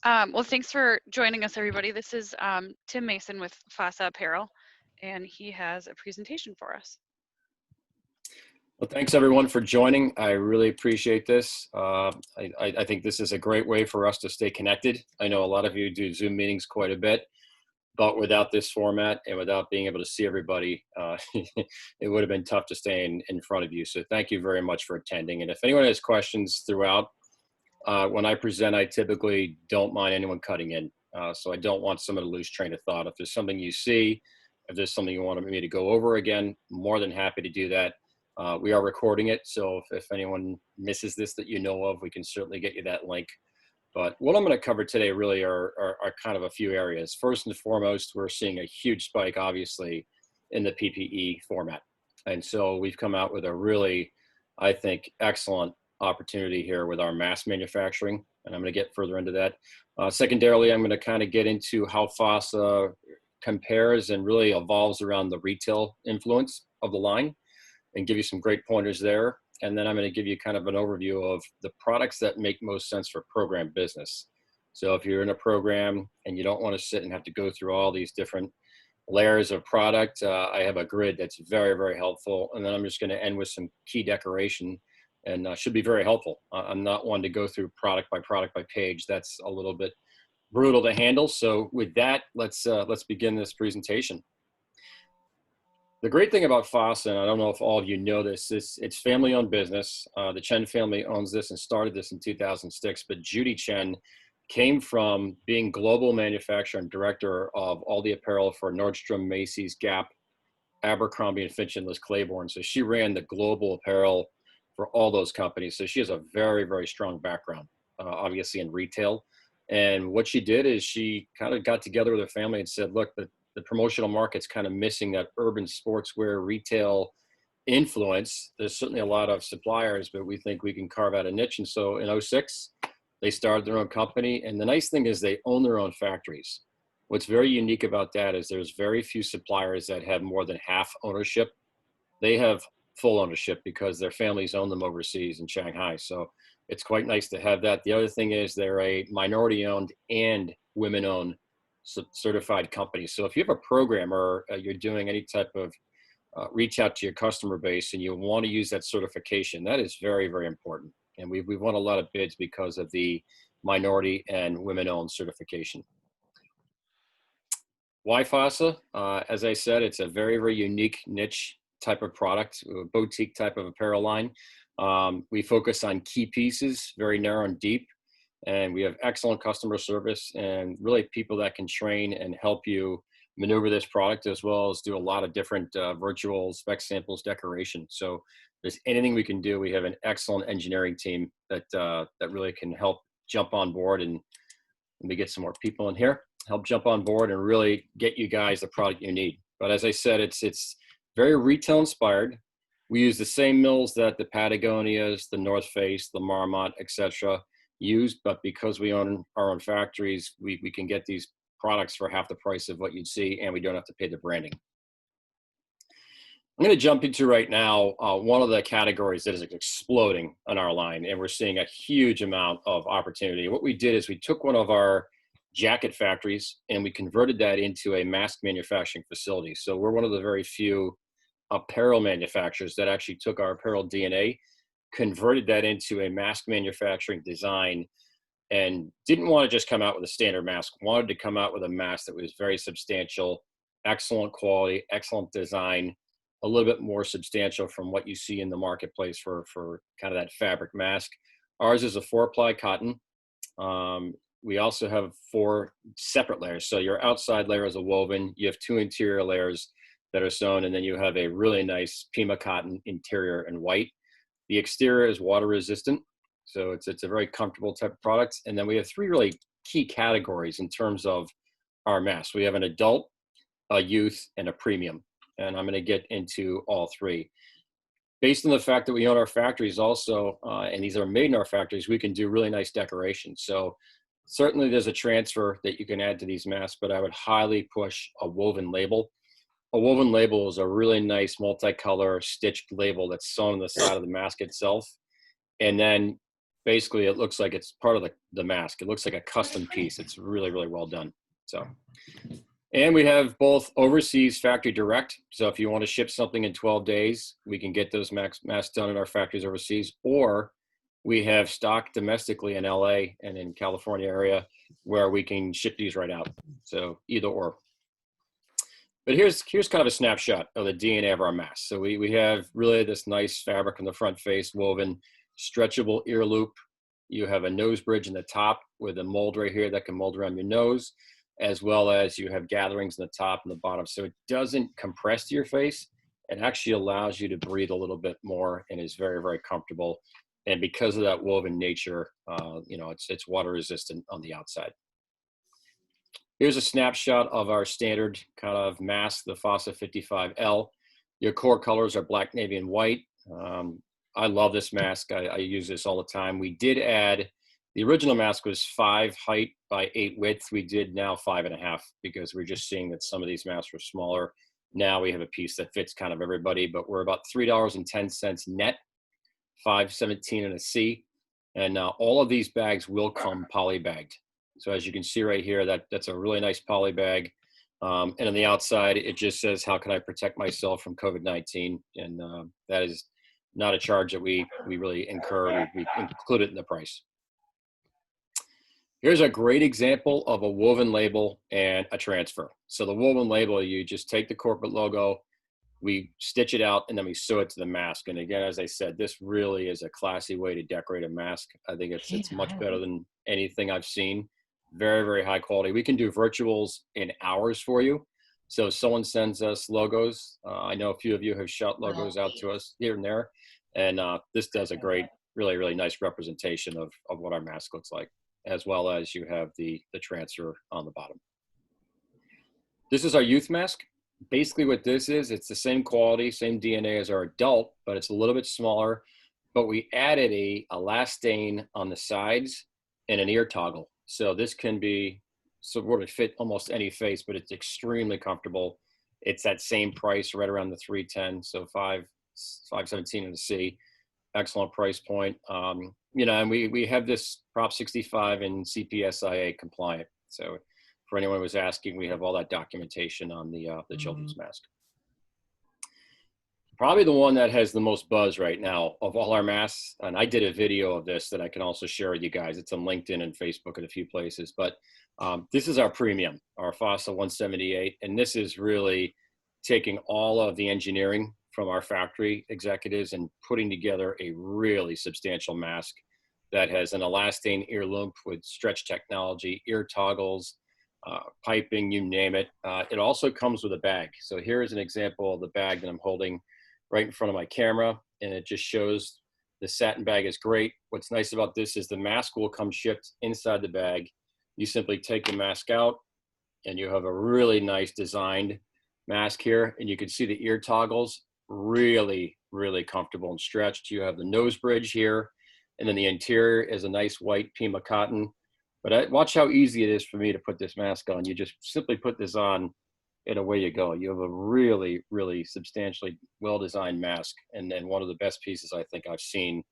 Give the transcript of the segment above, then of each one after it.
Well, thanks for joining us, everybody. This is Tim Mason with Fossa Apparel, and he has a presentation for us. Well, thanks everyone for joining. I really appreciate this. I think this is a great way for us to stay connected. I know a lot of you do Zoom meetings quite a bit, but without this format and without being able to see everybody, it would have been tough to stay in front of you. So thank you very much for attending. And if anyone has questions throughout, when I present, I typically don't mind anyone cutting in. So I don't want someone to lose train of thought. If there's something you see, if there's something you want me to go over again, more than happy to do that. We are recording it, so if anyone misses this that you know of, we can certainly get you that link. But what I'm going to cover today really are kind of a few areas. First and foremost, we're seeing a huge spike, obviously, in the PPE format. And so we've come out with a really, I think, excellent opportunity here with our mass manufacturing, and I'm going to get further into that. Secondarily, I'm going to kind of get into how Fossa compares and really evolves around the retail influence of the line, and give you some great pointers there. And then I'm going to give you kind of an overview of the products that make most sense for program business. So if you're in a program and you don't want to sit and have to go through all these different layers of product, I have a grid that's very, very helpful. And then I'm just going to end with some key decoration, and should be very helpful. I'm not one to go through product by page. That's a little bit brutal to handle. So with that, let's begin this presentation. The great thing about Fossa, and I don't know if all of you know this, is it's family-owned business. The Chen family owns this and started this in 2006, but Judy Chen came from being global manufacturer and director of all the apparel for Nordstrom, Macy's, Gap, Abercrombie and Fitch, and Liz Claiborne. So she ran the global apparel for all those companies. So she has a very, very strong background, obviously in retail. And what she did is she kind of got together with her family and said, look, the promotional market's kind of missing that urban sportswear retail influence. There's certainly a lot of suppliers, but we think we can carve out a niche. And so in '06, they started their own company. And the nice thing is they own their own factories. What's very unique about that is there's very few suppliers that have more than half ownership. They have full ownership because their families own them overseas in Shanghai. So it's quite nice to have that. The other thing is they're a minority owned and women owned certified company. So if you have a program or you're doing any type of reach out to your customer base and you want to use that certification, that is very, very important. And we've won a lot of bids because of the minority and women-owned certification. Why Fossa? As I said, it's a very, very unique niche type of product, a boutique type of apparel line. We focus on key pieces, very narrow and deep. And we have excellent customer service and really people that can train and help you maneuver this product, as well as do a lot of different virtual spec samples, decoration. So if there's anything we can do, we have an excellent engineering team that really can help jump on board. And let me get some more people in here, help jump on board and really get you guys the product you need. But as I said, it's very retail inspired. We use the same mills that the Patagonias, the North Face, the Marmot, etc. use, but because we own our own factories, we can get these products for half the price of what you'd see, and we don't have to pay the branding. I'm going to jump into right now one of the categories that is exploding on our line, and we're seeing a huge amount of opportunity. What we did is we took one of our jacket factories and we converted that into a mask manufacturing facility. So we're one of the very few apparel manufacturers that actually took our apparel DNA, converted that into a mask manufacturing design, and didn't want to just come out with a standard mask, wanted to come out with a mask that was very substantial, excellent quality, excellent design, a little bit more substantial from what you see in the marketplace for kind of that fabric mask. Ours is a 4-ply cotton. We also have 4 separate layers. So your outside layer is a woven, you have 2 interior layers that are sewn, and then you have a really nice Pima cotton interior in white. The exterior is water resistant, so it's a very comfortable type of product. And then we have 3 really key categories in terms of our mask. We have an adult, a youth, and a premium. And I'm going to get into all 3. Based on the fact that we own our factories also, and these are made in our factories, we can do really nice decoration. So certainly there's a transfer that you can add to these masks, but I would highly push a woven label. A woven label is a really nice multicolor stitched label that's sewn on the side of the mask itself. And then basically it looks like it's part of the mask. It looks like a custom piece. It's really, really well done. So, and we have both overseas factory direct. So if you want to ship something in 12 days, we can get those masks done in our factories overseas, or we have stock domestically in LA and in California area where we can ship these right out. So either or. But here's kind of a snapshot of the DNA of our mask. So we have really this nice fabric in the front face, woven, stretchable ear loop. You have a nose bridge in the top with a mold right here that can mold around your nose, as well as you have gatherings in the top and the bottom. So it doesn't compress to your face. It actually allows you to breathe a little bit more and is very, very comfortable. And because of that woven nature, you know, it's water resistant on the outside. Here's a snapshot of our standard kind of mask, the Fossa 55L. Your core colors are black, navy, and white. I love this mask. I use this all the time. We did add, the original mask was 5 height by 8 width. We did now 5.5 because we're just seeing that some of these masks were smaller. Now we have a piece that fits kind of everybody, but we're about $3.10 net, $5.17 in a C. And all of these bags will come poly bagged. So as you can see right here, that's a really nice poly bag. And on the outside, it just says, how can I protect myself from COVID-19? And that is not a charge that we really incur. We include it in the price. Here's a great example of a woven label and a transfer. So the woven label, you just take the corporate logo, we stitch it out, and then we sew it to the mask. And again, as I said, this really is a classy way to decorate a mask. I think it's much better than anything I've seen. Very, very high quality. We can do virtuals in hours for you. So if someone sends us logos, I know a few of you have shot logos out to us here and there. And this does a great, really, really nice representation of what our mask looks like, as well as you have the transfer on the bottom. This is our youth mask. Basically what this is, it's the same quality, same DNA as our adult, but it's a little bit smaller. But we added a elastane on the sides and an ear toggle. So this can be sort of fit almost any face, but it's extremely comfortable. It's that same price, right around the 310, so 517 in the C. Excellent price point. You know, and we have this Prop 65 and CPSIA compliant. So for anyone who was asking, we have all that documentation on the children's mask. Probably the one that has the most buzz right now of all our masks, and I did a video of this that I can also share with you guys. It's on LinkedIn and Facebook and a few places, but this is our premium, our Fossa 178, and this is really taking all of the engineering from our factory executives and putting together a really substantial mask that has an elastane ear loop with stretch technology, ear toggles, piping, you name it. It also comes with a bag. So here is an example of the bag that I'm holding right in front of my camera, and it just shows the satin bag is great. What's nice about this is the mask will come shipped inside the bag. You simply take the mask out and you have a really nice designed mask here, and you can see the ear toggles, really, really comfortable and stretched. You have the nose bridge here, and then the interior is a nice white Pima cotton. But watch how easy it is for me to put this mask on. You just simply put this on and away you go. You have a really, really substantially well-designed mask, and then one of the best pieces I think I've seen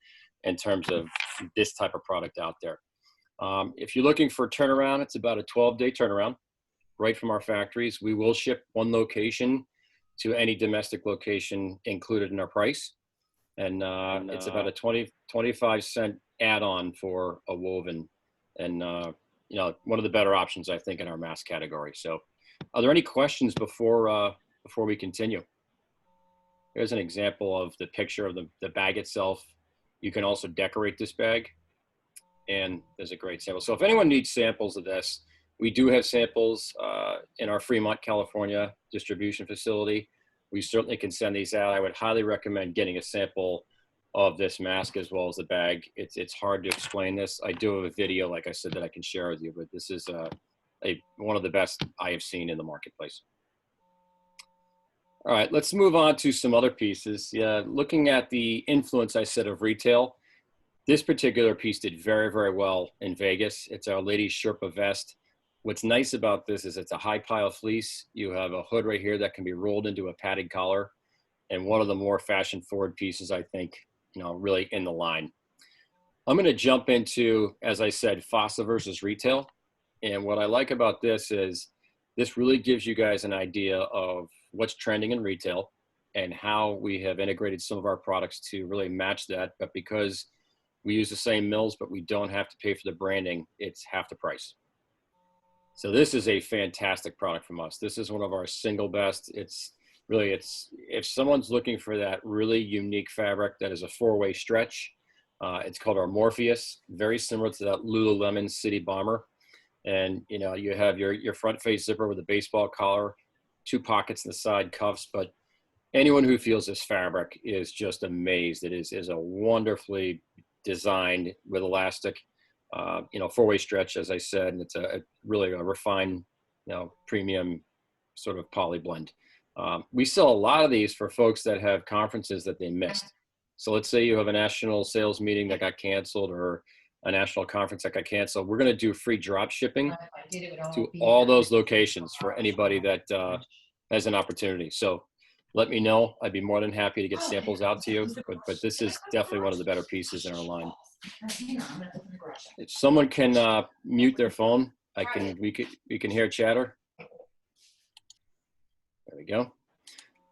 in terms of this type of product out there. If you're looking for a turnaround, it's about a 12-day turnaround right from our factories. We will ship one location to any domestic location included in our price. And it's about a 25 cent add-on for a woven, and you know, one of the better options I think in our mask category. So are there any questions before we continue? Here's an example of the picture of the bag itself. You can also decorate this bag, and there's a great sample. So if anyone needs samples of this, we do have samples in our Fremont, California distribution facility. We certainly can send these out. I would highly recommend getting a sample of this mask as well as the bag. It's hard to explain this. I do have a video, like I said, that I can share with you, but this is one of the best I have seen in the marketplace. All right, let's move on to some other pieces. Yeah, looking at the influence I said of retail, this particular piece did very, very well in Vegas. It's our ladies Sherpa vest. What's nice about this is it's a high pile fleece. You have a hood right here that can be rolled into a padded collar, and one of the more fashion forward pieces, I think, you know, really in the line. I'm going to jump into, as I said, Fossa versus retail. And what I like about this is this really gives you guys an idea of what's trending in retail and how we have integrated some of our products to really match that. But because we use the same mills, but we don't have to pay for the branding, it's half the price. So this is a fantastic product from us. This is one of our single best. It's really, it's if someone's looking for that really unique fabric that is a four-way stretch, it's called our Morpheus, very similar to that Lululemon City Bomber. And you know, you have your front face zipper with a baseball collar, two pockets in the side cuffs. But anyone who feels this fabric is just amazed. It is a wonderfully designed with elastic, you know, four-way stretch, as I said, and it's a really a refined, you know, premium sort of poly blend. We sell a lot of these for folks that have conferences that they missed. So let's say you have a national sales meeting that got canceled or a national conference that got canceled. We're going to do free drop shipping to all those locations for anybody that has an opportunity. So let me know. I'd be more than happy to get samples out to you. But this is definitely one of the better pieces in our line. If someone can mute their phone, we can hear chatter. There we go.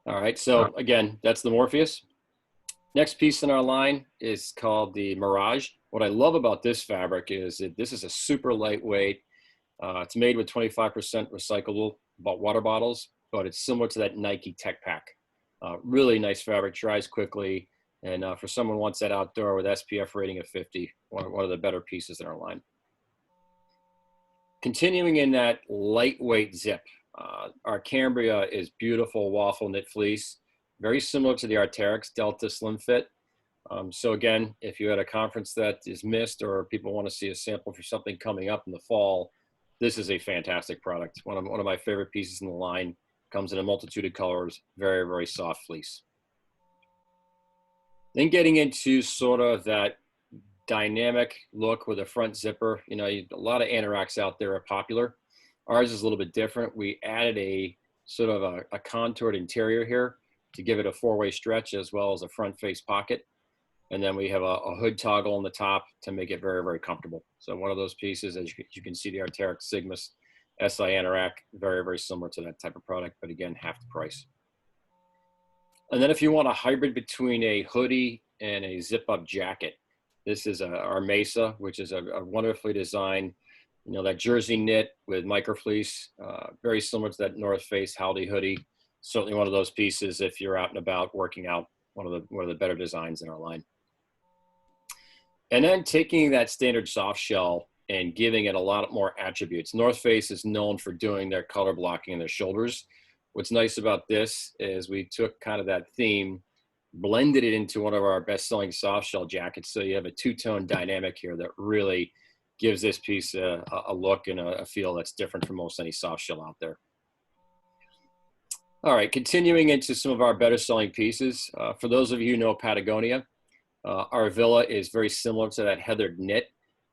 All right. So again, that's the Morpheus. Next piece in our line is called the Mirage. What I love about this fabric is that this is a super lightweight. It's made with 25% recyclable water bottles, but it's similar to that Nike Tech Pack. Really nice fabric, dries quickly. And for someone who wants that outdoor with SPF rating of 50, one of the better pieces in our line. Continuing in that lightweight zip, our Cambria is beautiful waffle knit fleece, very similar to the Arc'teryx Delta Slim Fit. So again, if you had a conference that is missed or people want to see a sample for something coming up in the fall, this is a fantastic product. One of my favorite pieces in the line. Comes in a multitude of colors, very, very soft fleece. Then getting into sort of that dynamic look with a front zipper. You know, a lot of anoraks out there are popular. Ours is a little bit different. We added a sort of a contoured interior here to give it a four-way stretch as well as a front face pocket. And then we have a hood toggle on the top to make it very, very comfortable. So one of those pieces, as you can see, the Arc'teryx Sigma SI anorak, very, very similar to that type of product, but again, half the price. And then if you want a hybrid between a hoodie and a zip-up jacket, this is our Mesa, which is a wonderfully designed, you know, that jersey knit with microfleece, very similar to that North Face Howdy hoodie. Certainly one of those pieces if you're out and about working out, one of the better designs in our line. And then taking that standard soft shell and giving it a lot more attributes. North Face is known for doing their color blocking in their shoulders. What's nice about this is we took kind of that theme, blended it into one of our best-selling soft shell jackets. So you have a two-tone dynamic here that really gives this piece a look and a feel that's different from most any soft shell out there. All right, continuing into some of our better-selling pieces. For those of you who know Patagonia, our Villa is very similar to that heathered knit.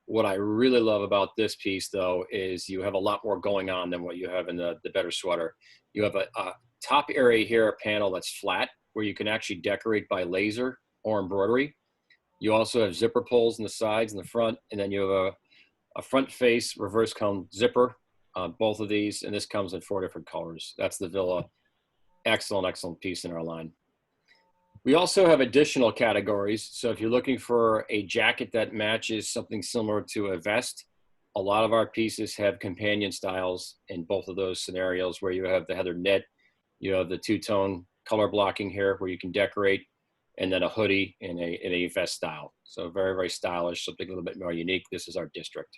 What I really love about this piece, though, is you have a lot more going on than what you have in the better sweater. You have a top area here, a panel that's flat, where you can actually decorate by laser or embroidery. You also have zipper pulls in the sides and the front, and then you have a front face reverse cone zipper on both of these, and this comes in 4 different colors. That's the Villa. Excellent, excellent piece in our line. We also have additional categories. So if you're looking for a jacket that matches something similar to a vest, a lot of our pieces have companion styles in both of those scenarios where you have the heather knit, you have the two-tone color blocking here where you can decorate, and then a hoodie in a vest style. So very, very stylish, something a little bit more unique. This is our district.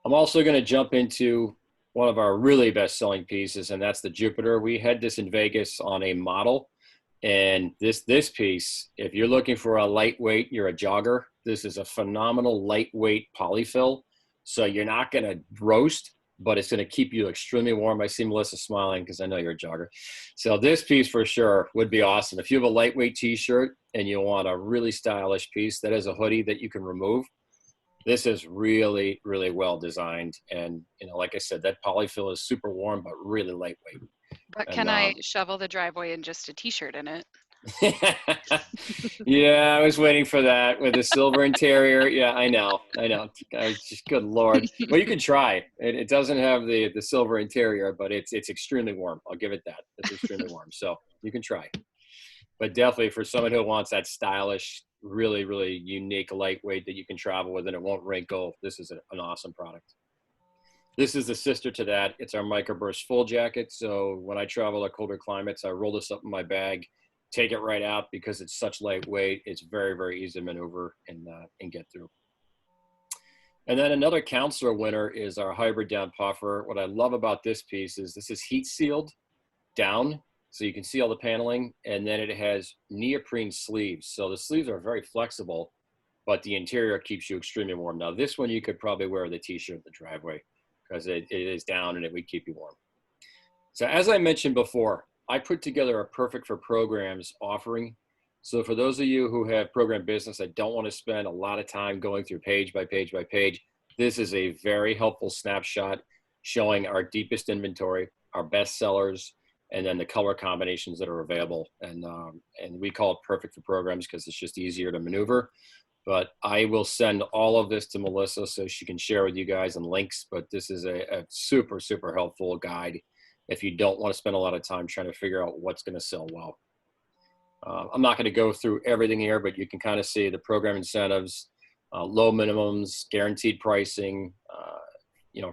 I'm also going to jump into one of our really best-selling pieces, and that's the Jupiter. We had this in Vegas on a model. And this piece, if you're looking for a lightweight, you're a jogger, this is a phenomenal lightweight polyfill. So you're not going to roast, but it's going to keep you extremely warm. I see Melissa smiling because I know you're a jogger. So this piece for sure would be awesome. If you have a lightweight t-shirt and you want a really stylish piece that is a hoodie that you can remove, this is really, really well designed. And, you know, like I said, that polyfill is super warm, but really lightweight. But And, can I shovel the driveway in just a t-shirt in it? Yeah, I was waiting for that with the silver interior. Yeah, I know. I was just good Lord. Well, you can try. It doesn't have the silver interior, but it's extremely warm. I'll give it that. It's extremely warm. So you can try. But definitely for someone who wants that stylish, really, really unique lightweight that you can travel with and it won't wrinkle, this is an awesome product. This is the sister to that. It's our microburst full jacket. So when I travel to colder climates, I roll this up in my bag, take it right out because it's such lightweight. It's very, very easy to maneuver and get through. And then another counselor winner is our hybrid down puffer. What I love about this piece is this is heat sealed down, so you can see all the paneling, and then it has neoprene sleeves. So the sleeves are very flexible, but the interior keeps you extremely warm. Now this one you could probably wear the t-shirt in the driveway because it is down and it would keep you warm. So as I mentioned before, I put together a perfect for programs offering. So for those of you who have program business that don't want to spend a lot of time going through page by page by page, this is a very helpful snapshot showing our deepest inventory, our best sellers, and then the color combinations that are available. And we call it perfect for programs because it's just easier to maneuver. But I will send all of this to Melissa so she can share with you guys and links. But this is a super, super helpful guide if you don't want to spend a lot of time trying to figure out what's going to sell well. I'm not going to go through everything here, but you can kind of see the program incentives, low minimums, guaranteed pricing,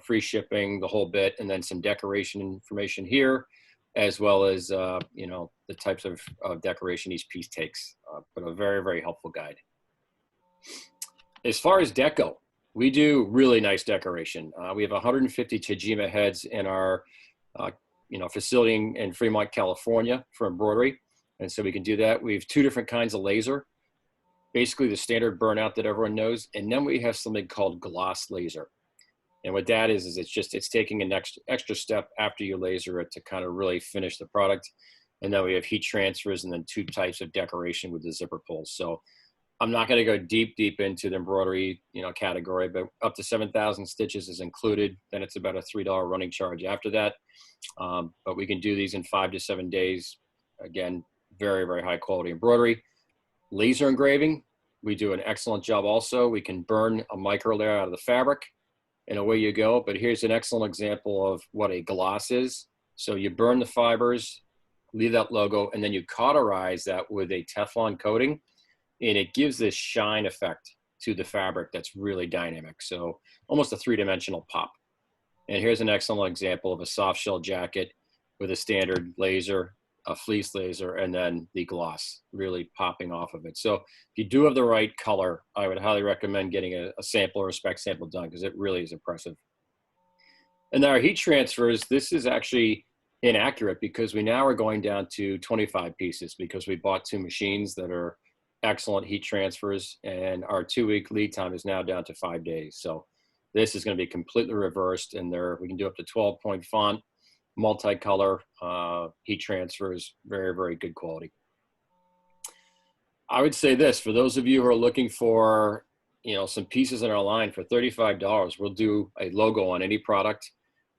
free shipping, the whole bit, and then some decoration information here, as well as, the types of decoration each piece takes, but a very, very helpful guide. As far as deco, we do really nice decoration. We have 150 Tajima heads in our, facility in Fremont, California for embroidery. And so we can do that. We have two different kinds of laser, basically the standard burnout that everyone knows. And then we have something called gloss laser. And what that is it's taking an extra step after you laser it to kind of really finish the product. And then we have heat transfers and then two types of decoration with the zipper pulls. So I'm not going to go deep into the embroidery, category, but up to 7,000 stitches is included. Then it's about a $3 running charge after that. But we can do these in 5 to 7 days. Again, very, very high quality embroidery. Laser engraving, we do an excellent job also. We can burn a micro layer out of the fabric and away you go. But here's an excellent example of what a gloss is. So you burn the fibers, leave that logo, and then you cauterize that with a Teflon coating, and it gives this shine effect to the fabric that's really dynamic. So almost a three-dimensional pop. And here's an excellent example of a soft shell jacket with a standard laser, a fleece laser, and then the gloss really popping off of it. So if you do have the right color, I would highly recommend getting a sample or a spec sample done because it really is impressive. And our heat transfers, this is actually inaccurate because we now are going down to 25 pieces because we bought two machines that are excellent heat transfers, and our 2-week lead time is now down to 5 days. So this is going to be completely reversed, and we can do up to 12-point font, multicolor heat transfers, very, very good quality. I would say this, for those of you who are looking for, some pieces in our line for $35, we'll do a logo on any product,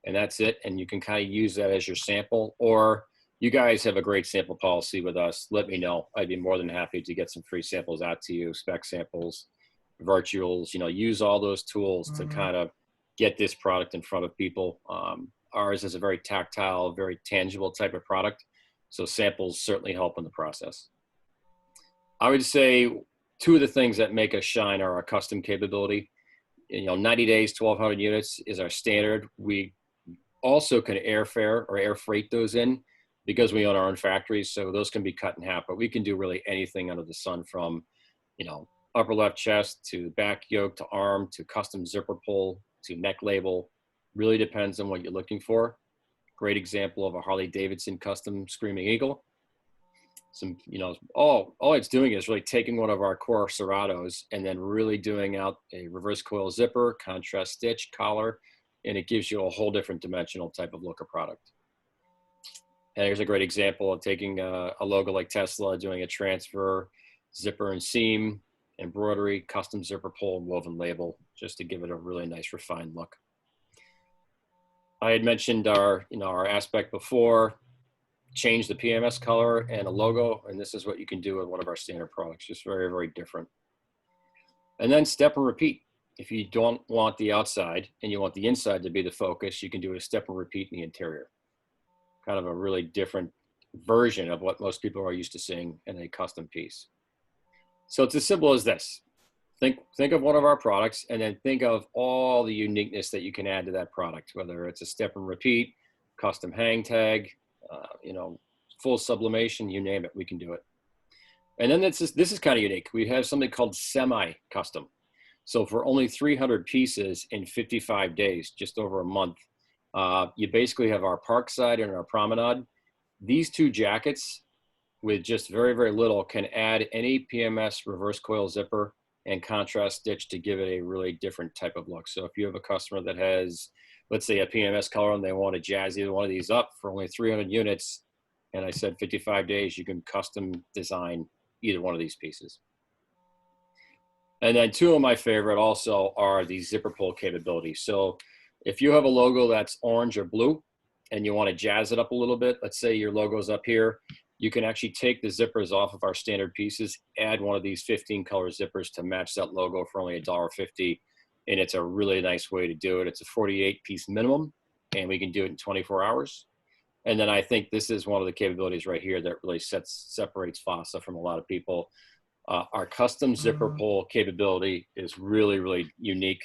and that's it. And you can kind of use that as your sample, or you guys have a great sample policy with us. Let me know. I'd be more than happy to get some free samples out to you, spec samples, virtuals, use all those tools to kind of get this product in front of people. Ours is a very tactile, very tangible type of product. So samples certainly help in the process. I would say two of the things that make us shine are our custom capability. 90 days, 1,200 units is our standard. We also can airfare or air freight those in because we own our own factories. So those can be cut in half, but we can do really anything under the sun from, upper left chest to back yoke to arm to custom zipper pull to neck label. Really depends on what you're looking for. Great example of a Harley Davidson custom Screaming Eagle. All it's doing is really taking one of our core serratos and then really doing out a reverse coil zipper, contrast stitch, collar, and it gives you a whole different dimensional type of look of product. And here's a great example of taking a logo like Tesla, doing a transfer, zipper and seam, embroidery, custom zipper pull, and woven label, just to give it a really nice refined look. I had mentioned our aspect before. change the PMS color and a logo, and this is what you can do with one of our standard products. Just very, very different. And then step and repeat. If you don't want the outside and you want the inside to be the focus, you can do a step and repeat in the interior. Kind of a really different version of what most people are used to seeing in a custom piece. So it's as simple as this. Think of one of our products and then think of all the uniqueness that you can add to that product, whether it's a step and repeat, custom hang tag, full sublimation, you name it, we can do it. And then this is kind of unique. We have something called semi-custom. So for only 300 pieces in 55 days, just over a month, you basically have our Parkside and our Promenade. These two jackets with just very, very little can add any PMS reverse coil zipper and contrast stitch to give it a really different type of look. So if you have a customer that has, let's say, a PMS color and they want to jazz either one of these up for only 300 units, and I said 55 days, you can custom design either one of these pieces. And then two of my favorite also are the zipper pull capabilities. So if you have a logo that's orange or blue and you want to jazz it up a little bit, let's say your logo's up here, you can actually take the zippers off of our standard pieces, add one of these 15 color zippers to match that logo for only $1.50. And it's a really nice way to do it. It's a 48 piece minimum and we can do it in 24 hours. And then I think this is one of the capabilities right here that really separates Fossa from a lot of people. Our custom zipper pull capability is really, really unique.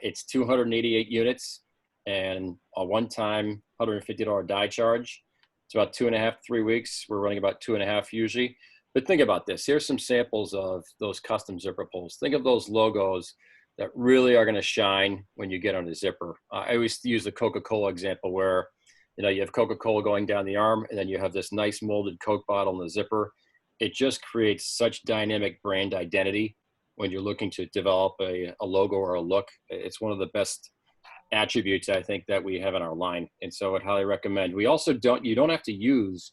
It's 288 units and a one-time $150 die charge. It's about 2.5 to 3 weeks. We're running about 2.5 usually. But think about this. Here's some samples of those custom zipper pulls. Think of those logos that really are going to shine when you get on the zipper. I always use the Coca-Cola example where you have Coca-Cola going down the arm and then you have this nice molded Coke bottle in the zipper. It just creates such dynamic brand identity when you're looking to develop a logo or a look. It's one of the best attributes I think that we have in our line. And so I would highly recommend. We also you don't have to use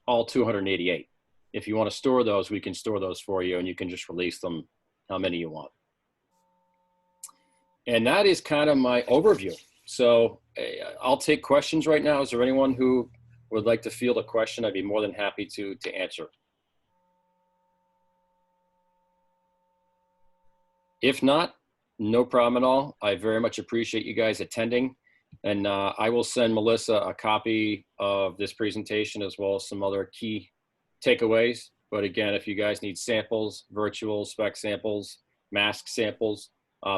all 288. If you want to store those, we can store those for you and you can just release them how many you want. And that is kind of my overview. So I'll take questions right now. Is there anyone who would like to field a question? I'd be more than happy to answer. If not, no problem at all. I very much appreciate you guys attending. And I will send Melissa a copy of this presentation as well as some other key takeaways. But again, if you guys need samples, virtual spec samples, mask samples,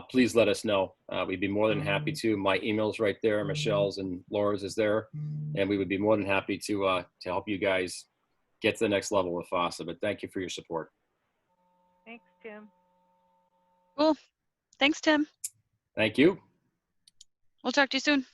please let us know. We'd be more than happy to. My email's right there. Michelle's and Laura's is there. And we would be more than happy to help you guys get to the next level with Fossa. But thank you for your support. Thanks, Tim. Cool. Thanks, Tim. Thank you. We'll talk to you soon.